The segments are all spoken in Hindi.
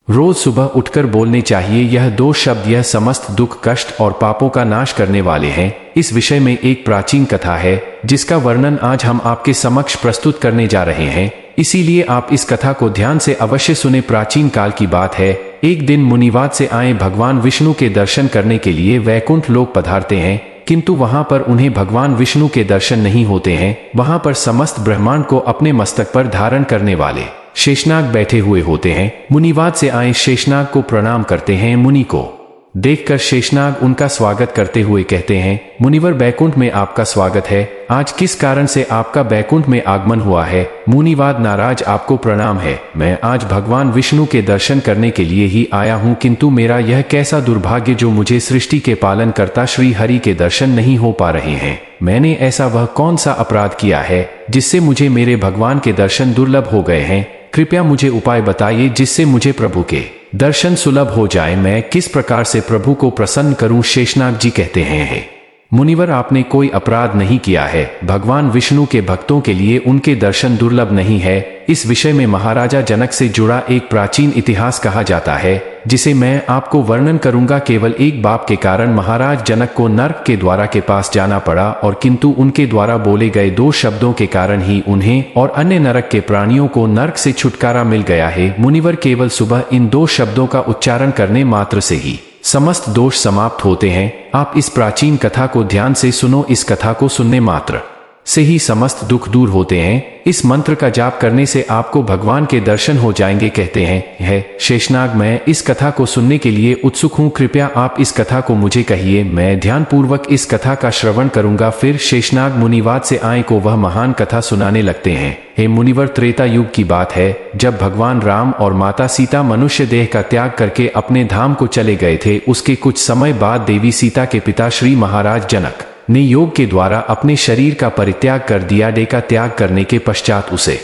रोज सुबह उठकर बोलने चाहिए यह 2 शब्द। यह समस्त दुख, कष्ट और पापों का नाश करने वाले हैं। इस विषय में एक प्राचीन कथा है जिसका वर्णन आज हम आपके समक्ष प्रस्तुत करने जा रहे हैं, इसीलिए आप इस कथा को ध्यान से अवश्य सुने। प्राचीन काल की बात है। एक दिन मुनिवाद से आए भगवान विष्णु के दर्शन करने के लिए वैकुंठ लोक पधारते हैं, किंतु वहां पर उन्हें भगवान विष्णु के दर्शन नहीं होते हैं। वहां पर समस्त ब्रह्मांड को अपने मस्तक पर धारण करने वाले शेषनाग बैठे हुए होते हैं। मुनिवाद से आए शेषनाग को प्रणाम करते हैं। मुनि को देखकर शेषनाग उनका स्वागत करते हुए कहते हैं, मुनिवर, बैकुंठ में आपका स्वागत है। आज किस कारण से आपका बैकुंठ में आगमन हुआ है? मुनिवाद, नाराज, आपको प्रणाम है। मैं आज भगवान विष्णु के दर्शन करने के लिए ही आया हूँ, किंतु मेरा यह कैसा दुर्भाग्य जो मुझे सृष्टि के पालन करता श्री हरि के दर्शन नहीं हो पा रहे हैं। मैंने ऐसा वह कौन सा अपराध किया है जिससे मुझे मेरे भगवान के दर्शन दुर्लभ हो गए हैं? कृपया मुझे उपाय बताइए जिससे मुझे प्रभु के दर्शन सुलभ हो जाए। मैं किस प्रकार से प्रभु को प्रसन्न करूं? शेषनाग जी कहते हैं, मुनिवर, आपने कोई अपराध नहीं किया है। भगवान विष्णु के भक्तों के लिए उनके दर्शन दुर्लभ नहीं है। इस विषय में महाराजा जनक से जुड़ा एक प्राचीन इतिहास कहा जाता है जिसे मैं आपको वर्णन करूंगा। केवल एक बाप के कारण महाराज जनक को नर्क के द्वारा के पास जाना पड़ा, और किंतु उनके द्वारा बोले गए 2 शब्दों के कारण ही उन्हें और अन्य नरक के प्राणियों को नर्क से छुटकारा मिल गया है। मुनिवर, केवल सुबह इन 2 शब्दों का उच्चारण करने मात्र से ही समस्त दोष समाप्त होते हैं। आप इस प्राचीन कथा को ध्यान से सुनो। इस कथा को सुनने मात्र से ही समस्त दुख दूर होते हैं। इस मंत्र का जाप करने से आपको भगवान के दर्शन हो जाएंगे। कहते हैं, शेषनाग, मैं इस कथा को सुनने के लिए उत्सुक हूँ। कृपया आप इस कथा को मुझे कहिए, मैं ध्यानपूर्वक इस कथा का श्रवण करूंगा। फिर शेषनाग मुनिवाद से आए को वह महान कथा सुनाने लगते हैं। हे मुनिवर, त्रेता युग की बात है, जब भगवान राम और माता सीता मनुष्य देह का त्याग करके अपने धाम को चले गए थे। उसके कुछ समय बाद देवी सीता के पिता श्री महाराज जनक ने योग के द्वारा अपने शरीर का परित्याग कर दिया। देह का त्याग करने के पश्चात उसे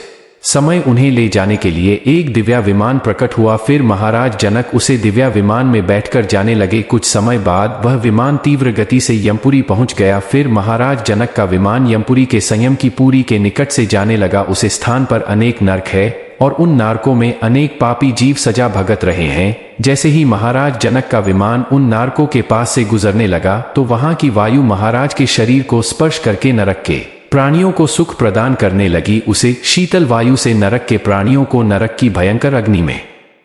समय उन्हें ले जाने के लिए एक दिव्या विमान प्रकट हुआ। फिर महाराज जनक उसे दिव्या विमान में बैठकर जाने लगे। कुछ समय बाद वह विमान तीव्र गति से यमपुरी पहुंच गया। फिर महाराज जनक का विमान यमपुरी के संयम की पुरी के निकट से जाने लगा। उस स्थान पर अनेक नरक है और उन नारकों में अनेक पापी जीव सजा भुगत रहे हैं। जैसे ही महाराज जनक का विमान उन नारकों के पास से गुजरने लगा तो वहां की वायु महाराज के शरीर को स्पर्श करके नरक के प्राणियों को सुख प्रदान करने लगी। उसे शीतल वायु से नरक के प्राणियों को नरक की भयंकर अग्नि में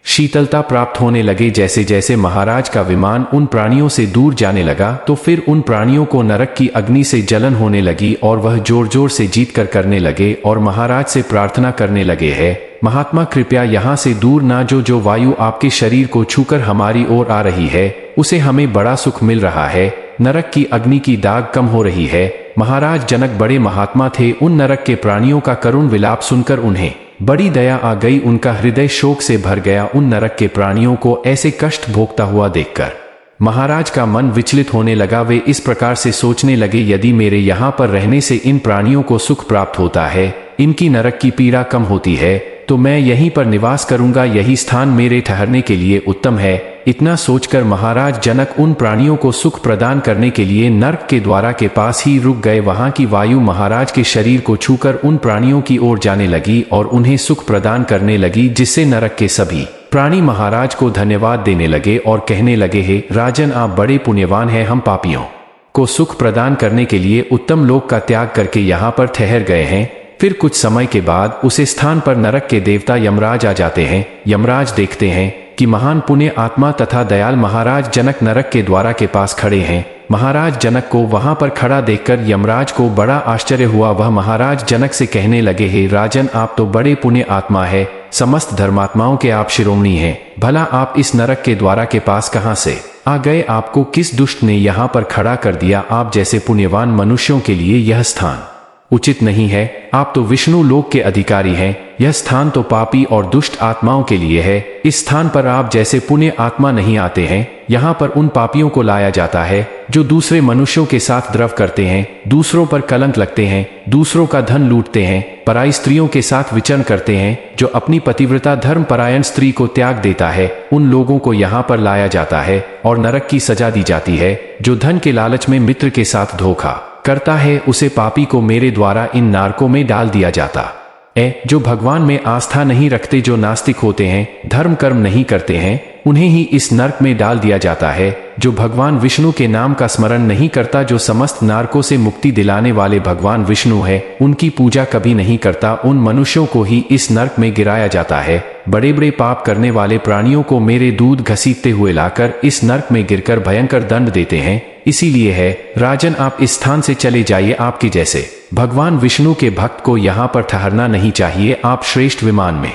शीतलता प्राप्त होने लगे। जैसे जैसे महाराज का विमान उन प्राणियों से दूर जाने लगा तो फिर उन प्राणियों को नरक की अग्नि से जलन होने लगी और वह जोर जोर से जीत कर करने लगे और महाराज से प्रार्थना करने लगे, है महात्मा, कृपया यहाँ से दूर ना जो वायु आपके शरीर को छूकर हमारी ओर आ रही है उसे हमें बड़ा सुख मिल रहा है। नरक की अग्नि की दाग कम हो रही है। महाराज जनक बड़े महात्मा थे। उन नरक के प्राणियों का करुण विलाप सुनकर उन्हें बड़ी दया आ गई। उनका हृदय शोक से भर गया। उन नरक के प्राणियों को ऐसे कष्ट भोगता हुआ देखकर महाराज का मन विचलित होने लगा। वे इस प्रकार से सोचने लगे, यदि मेरे यहाँ पर रहने से इन प्राणियों को सुख प्राप्त होता है, इनकी नरक की पीड़ा कम होती है, तो मैं यहीं पर निवास करूंगा। यही स्थान मेरे ठहरने के लिए उत्तम है। इतना सोचकर महाराज जनक उन प्राणियों को सुख प्रदान करने के लिए नर्क के द्वारा के पास ही रुक गए। वहां की वायु महाराज के शरीर को छूकर उन प्राणियों की ओर जाने लगी और उन्हें सुख प्रदान करने लगी, जिससे नरक के सभी प्राणी महाराज को धन्यवाद देने लगे और कहने लगे, हे राजन, आप बड़े पुण्यवान हैं। हम पापियों को सुख प्रदान करने के लिए उत्तम लोक का त्याग करके यहाँ पर ठहर गए हैं। फिर कुछ समय के बाद उस स्थान पर नरक के देवता यमराज आ जाते हैं। यमराज देखते हैं कि महान पुण्य आत्मा तथा दयाल महाराज जनक नरक के द्वारा के पास खड़े हैं। महाराज जनक को वहां पर खड़ा देखकर यमराज को बड़ा आश्चर्य हुआ। वह महाराज जनक से कहने लगे, हे राजन, आप तो बड़े पुण्य आत्मा है, समस्त धर्मात्माओं के आप शिरोमणि हैं। भला आप इस नरक के द्वारा के पास कहां से आ गए? आपको किस दुष्ट ने यहाँ पर खड़ा कर दिया? आप जैसे पुण्यवान मनुष्यों के लिए यह स्थान उचित नहीं है। आप तो विष्णु लोक के अधिकारी हैं। यह स्थान तो पापी और दुष्ट आत्माओं के लिए है। इस स्थान पर आप जैसे पुण्य आत्मा नहीं आते हैं। यहाँ पर उन पापियों को लाया जाता है जो दूसरे मनुष्यों के साथ द्रव करते हैं, दूसरों पर कलंक लगते हैं, दूसरों का धन लूटते हैं, पराई स्त्रियों के साथ विचरण करते हैं। जो अपनी पतिव्रता धर्म परायण स्त्री को त्याग देता है, उन लोगों को यहाँ पर लाया जाता है और नरक की सजा दी जाती है। जो धन के लालच में मित्र के साथ धोखा करता है, उसे पापी को मेरे द्वारा इन नारकों में डाल दिया जाता जो भगवान में आस्था नहीं रखते, जो नास्तिक होते हैं, धर्म कर्म नहीं करते हैं, उन्हें ही इस नरक में डाल दिया जाता है। जो भगवान विष्णु के नाम का स्मरण नहीं करता, जो समस्त नरकों से मुक्ति दिलाने वाले भगवान विष्णु है, उनकी पूजा कभी नहीं करता, उन मनुष्यों को ही इस नरक में गिराया जाता है। बड़े बड़े पाप करने वाले प्राणियों को मेरे दूध घसीटते हुए लाकर इस नरक में गिरकर भयंकर दंड देते हैं। इसीलिए है राजन, आप इस स्थान से चले जाइए। आपके जैसे भगवान विष्णु के भक्त को यहाँ पर ठहरना नहीं चाहिए। आप श्रेष्ठ विमान में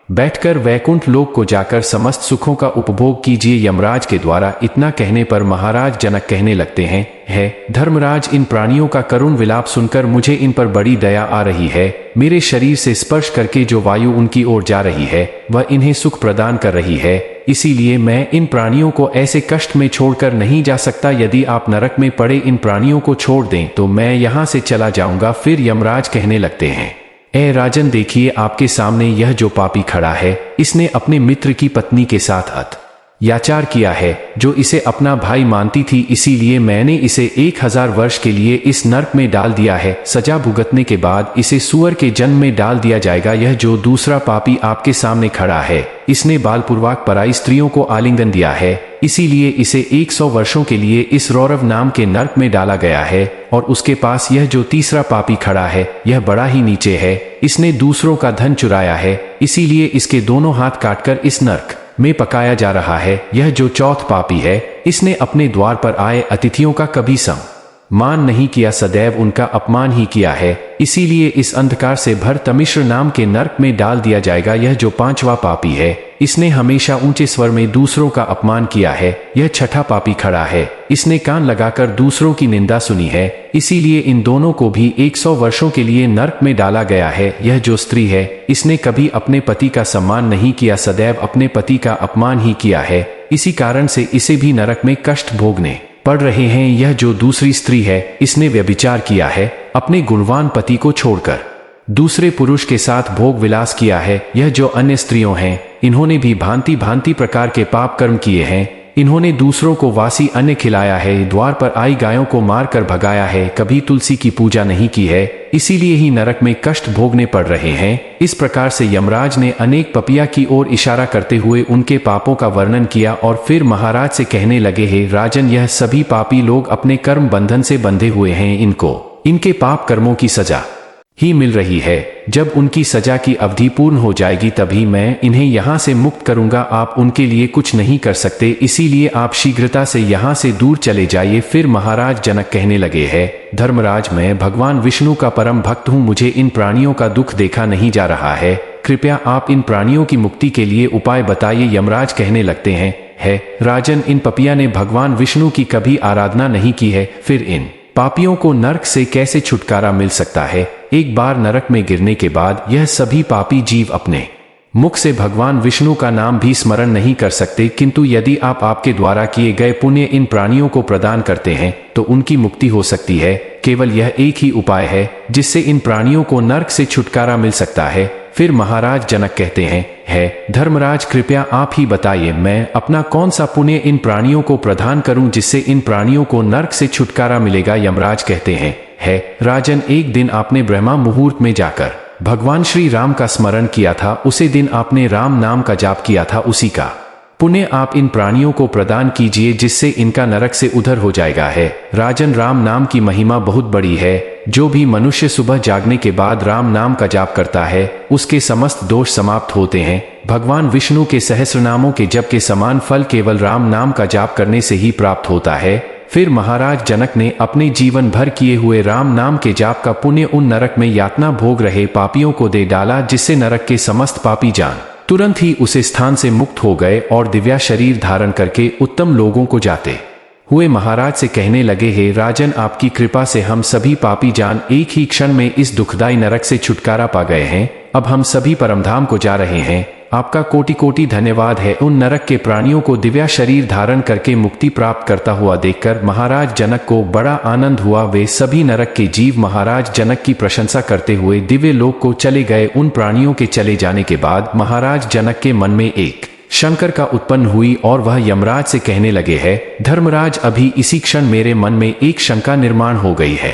बैठकर वैकुंठ लोक को जाकर समस्त सुखों का उपभोग कीजिए। यमराज के द्वारा इतना कहने पर महाराज जनक कहने लगते हैं, धर्मराज, इन प्राणियों का करुण विलाप सुनकर मुझे इन पर बड़ी दया आ रही है। मेरे शरीर से स्पर्श करके जो वायु उनकी ओर जा रही है वह इन्हें सुख प्रदान कर रही है। इसीलिए मैं इन प्राणियों को ऐसे कष्ट में छोड़कर नहीं जा सकता। यदि आप नरक में पड़े इन प्राणियों को छोड़ दें तो मैं यहाँ से चला जाऊंगा। फिर यमराज कहने लगते हैं, राजन, देखिए आपके सामने यह जो पापी खड़ा है, इसने अपने मित्र की पत्नी के साथ अत्याचार किया है, जो इसे अपना भाई मानती थी। इसीलिए मैंने इसे 1000 वर्ष के लिए इस नरक में डाल दिया है। सजा भुगतने के बाद इसे सूअर के जन्म में डाल दिया जाएगा। यह जो दूसरा पापी आपके सामने खड़ा है, इसने बालपूर्वक पराई स्त्रियों को आलिंगन दिया है। इसीलिए इसे 100 वर्षों के लिए इस रौरव नाम के नरक में डाला गया है। और उसके पास यह जो तीसरा पापी खड़ा है, यह बड़ा ही नीचे है। इसने दूसरों का धन चुराया है, इसीलिए इसके दोनों हाथ काटकर इस नरक में पकाया जा रहा है। यह जो चौथ पापी है, इसने अपने द्वार पर आए अतिथियों का कभी सम्मान नहीं किया, सदैव उनका अपमान ही किया है। इसीलिए इस अंधकार से भर तमिश्र नाम के नरक में डाल दिया जाएगा। यह जो पांचवा पापी है, इसने हमेशा ऊंचे स्वर में दूसरों का अपमान किया है। यह छठा पापी खड़ा है, इसने कान लगाकर दूसरों की निंदा सुनी है। इसीलिए इन दोनों को भी 100 वर्षों के लिए नरक में डाला गया है। यह जो स्त्री है, इसने कभी अपने पति का सम्मान नहीं किया, सदैव अपने पति का अपमान ही किया है। इसी कारण से इसे भी नरक में कष्ट भोगने पड़ रहे हैं। यह जो दूसरी स्त्री है, इसने व्यभिचार किया है, अपने गुणवान पति को छोड़कर दूसरे पुरुष के साथ भोग विलास किया है। यह जो अन्य स्त्रियों हैं, इन्होंने भी भांति भांति प्रकार के पाप कर्म किए हैं। इन्होंने दूसरों को वासी अन्न खिलाया है, द्वार पर आई गायों को मारकर भगाया है, कभी तुलसी की पूजा नहीं की है। इसीलिए ही नरक में कष्ट भोगने पड़ रहे हैं। इस प्रकार से यमराज ने अनेक पपिया की ओर इशारा करते हुए उनके पापों का वर्णन किया और फिर महाराज से कहने लगे, हे राजन, यह सभी पापी लोग अपने कर्म बंधन से बंधे हुए हैं। इनको इनके पाप कर्मों की सजा ही मिल रही है। जब उनकी सजा की अवधि पूर्ण हो जाएगी तभी मैं इन्हें यहाँ से मुक्त करूंगा। आप उनके लिए कुछ नहीं कर सकते, इसीलिए आप शीघ्रता से यहाँ से दूर चले जाइए। फिर महाराज जनक कहने लगे, धर्मराज, मैं भगवान विष्णु का परम भक्त हूँ, मुझे इन प्राणियों का दुख देखा नहीं जा रहा है। कृपया आप इन प्राणियों की मुक्ति के लिए उपाय बताइए। यमराज कहने लगते हैं, राजन, इन पपिया ने भगवान विष्णु की कभी आराधना नहीं की है, फिर इन पापियों को नरक से कैसे छुटकारा मिल सकता है। एक बार नरक में गिरने के बाद यह सभी पापी जीव अपने मुख से भगवान विष्णु का नाम भी स्मरण नहीं कर सकते, किंतु यदि आप आपके द्वारा किए गए पुण्य इन प्राणियों को प्रदान करते हैं तो उनकी मुक्ति हो सकती है। केवल यह एक ही उपाय है जिससे इन प्राणियों को नरक से छुटकारा मिल सकता है। फिर महाराज जनक कहते हैं, धर्मराज, कृपया आप ही बताइए, मैं अपना कौन सा पुण्य इन प्राणियों को प्रदान करूं जिससे इन प्राणियों को नरक से छुटकारा मिलेगा। यमराज कहते हैं, राजन, एक दिन आपने ब्रह्मा मुहूर्त में जाकर भगवान श्री राम का स्मरण किया था, उसी दिन आपने राम नाम का जाप किया था, उसी का पुण्य आप इन प्राणियों को प्रदान कीजिए जिससे इनका नरक से उधर हो जाएगा। राजन, राम नाम की महिमा बहुत बड़ी है। जो भी मनुष्य सुबह जागने के बाद राम नाम का जाप करता है उसके समस्त दोष समाप्त होते हैं। भगवान विष्णु के सहस्रनामों के जप के समान फल केवल राम नाम का जाप करने से ही प्राप्त होता है। फिर महाराज जनक ने अपने जीवन भर किए हुए राम नाम के जाप का पुण्य उन नरक में यातना भोग रहे पापियों को दे डाला, जिससे नरक के समस्त पापी जान तुरंत ही उस स्थान से मुक्त हो गए और दिव्या शरीर धारण करके उत्तम लोगों को जाते हुए महाराज से कहने लगे, राजन, आपकी कृपा से हम सभी पापी जान एक ही क्षण में इस दुखदाई नरक से छुटकारा पा गए हैं। अब हम सभी परमधाम को जा रहे हैं। आपका कोटि कोटि धन्यवाद है। उन नरक के प्राणियों को दिव्या शरीर धारण करके मुक्ति प्राप्त करता हुआ देखकर महाराज जनक को बड़ा आनंद हुआ। वे सभी नरक के जीव महाराज जनक की प्रशंसा करते हुए दिव्य लोक को चले गए। उन प्राणियों के चले जाने के बाद महाराज जनक के मन में एक शंकर का उत्पन्न हुई और वह यमराज से कहने लगे, धर्मराज, अभी इसी क्षण मेरे मन में एक शंका निर्माण हो गई है।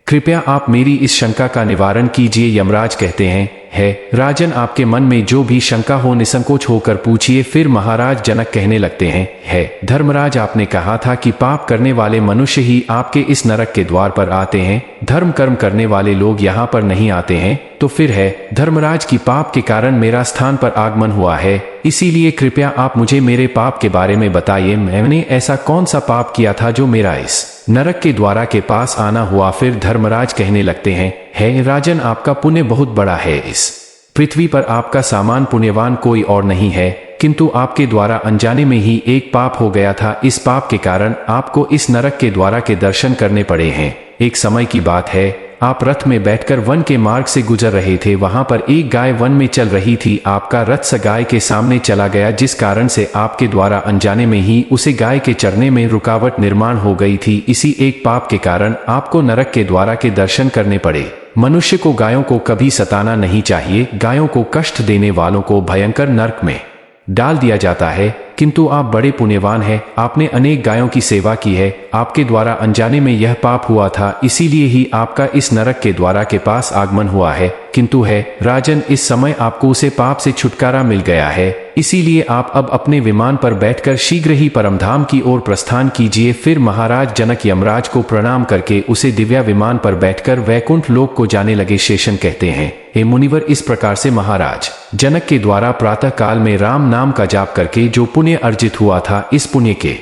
कृपया आप मेरी इस शंका का निवारण कीजिए। यमराज कहते हैं, है राजन, आपके मन में जो भी शंका हो निसंकोच होकर पूछिए। फिर महाराज जनक कहने लगते हैं, है धर्मराज, आपने कहा था कि पाप करने वाले मनुष्य ही आपके इस नरक के द्वार पर आते हैं, धर्म कर्म करने वाले लोग यहाँ पर नहीं आते हैं। तो फिर है धर्मराज की पाप के कारण मेरा स्थान पर आगमन हुआ है, इसीलिए कृपया आप मुझे मेरे पाप के बारे में बताइए। मैंने ऐसा कौन सा पाप किया था जो मेरा इस नरक के द्वारा के पास आना हुआ। फिर धर्मराज कहने लगते हैं, है राजन, आपका पुण्य बहुत बड़ा है। इस पृथ्वी पर आपका सामान पुण्यवान कोई और नहीं है, किंतु आपके द्वारा अनजाने में ही एक पाप हो गया था। इस पाप के कारण आपको इस नरक के द्वारा के दर्शन करने पड़े हैं। एक समय की बात है, आप रथ में बैठकर वन के मार्ग से गुजर रहे थे। वहां पर एक गाय वन में चल रही थी। आपका रथ स गाय के सामने चला गया, जिस कारण से आपके द्वारा अनजाने में ही उसे गाय के चरने में रुकावट निर्माण हो गई थी। इसी एक पाप के कारण आपको नरक के द्वारा के दर्शन करने पड़े। मनुष्य को गायों को कभी सताना नहीं चाहिए। गायों को कष्ट देने वालों को भयंकर नरक में डाल दिया जाता है, किंतु आप बड़े पुण्यवान हैं। आपने अनेक गायों की सेवा की है। आपके द्वारा अनजाने में यह पाप हुआ था, इसीलिए ही आपका इस नरक के द्वारा के पास आगमन हुआ है। किंतु है राजन, इस समय आपको उसे पाप से छुटकारा मिल गया है, इसीलिए आप अब अपने विमान पर बैठकर शीघ्र ही परमधाम की ओर प्रस्थान कीजिए। फिर महाराज जनक यमराज को प्रणाम करके उसे दिव्या विमान पर बैठकर वैकुंठ लोक को जाने लगे। शेषन कहते हैं, हे मुनिवर, इस प्रकार से महाराज जनक के द्वारा प्रातः काल में राम नाम का जाप करके जो पुण्य अर्जित हुआ था, इस पुण्य के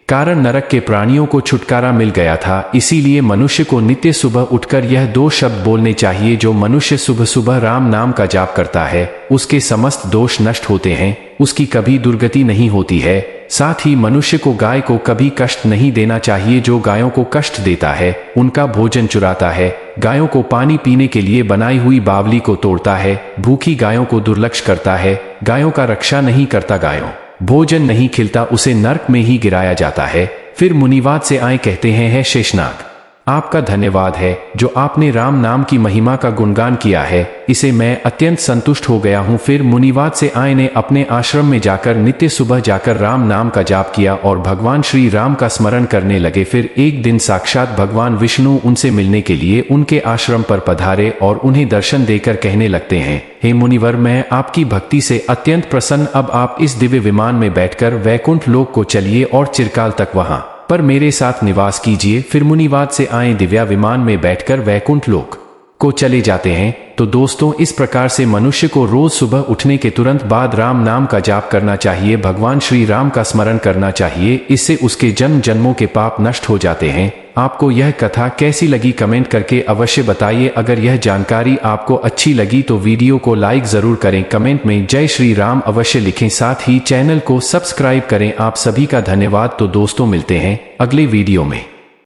कारण नरक के प्राणियों को छुटकारा मिल गया था। इसीलिए मनुष्य को नित्य सुबह उठकर यह 2 शब्द बोलने चाहिए। जो मनुष्य सुबह सुबह राम नाम का जाप करता है, उसके समस्त दोष नष्ट होते हैं, उसकी कभी दुर्गति नहीं होती है। साथ ही मनुष्य को गाय को कभी कष्ट नहीं देना चाहिए। जो गायों को कष्ट देता है, उनका भोजन चुराता है, गायों को पानी पीने के लिए बनाई हुई बावली को तोड़ता है, भूखी गायों को दुर्लक्ष्य करता है, गायों का रक्षा नहीं करता, गायों भोजन नहीं खिलता, उसे नरक में ही गिराया जाता है। फिर मुनिवाद से आए कहते हैं, है शेषनाग, आपका धन्यवाद है जो आपने राम नाम की महिमा का गुणगान किया है, इसे मैं अत्यंत संतुष्ट हो गया हूँ। फिर मुनिवाद से आए ने अपने आश्रम में जाकर नित्य सुबह जाकर राम नाम का जाप किया और भगवान श्री राम का स्मरण करने लगे। फिर एक दिन साक्षात भगवान विष्णु उनसे मिलने के लिए उनके आश्रम पर पधारे और उन्हें दर्शन देकर कहने लगते हैं, हे मुनिवर, मैं आपकी भक्ति से अत्यंत प्रसन्न। अब आप इस दिव्य विमान में बैठकर वैकुंठ लोक को चलिए और चिरकाल तक वहां पर मेरे साथ निवास कीजिए। फिर मुनिवाद से आए दिव्या विमान में बैठकर वैकुंठ लोक को चले जाते हैं। तो दोस्तों, इस प्रकार से मनुष्य को रोज सुबह उठने के तुरंत बाद राम नाम का जाप करना चाहिए, भगवान श्री राम का स्मरण करना चाहिए। इससे उसके जन्म जन्मों के पाप नष्ट हो जाते हैं। आपको यह कथा कैसी लगी कमेंट करके अवश्य बताइए। अगर यह जानकारी आपको अच्छी लगी तो वीडियो को लाइक जरूर करें, कमेंट में जय श्री राम अवश्य लिखें, साथ ही चैनल को सब्सक्राइब करें। आप सभी का धन्यवाद। तो दोस्तों, मिलते हैं अगले वीडियो में।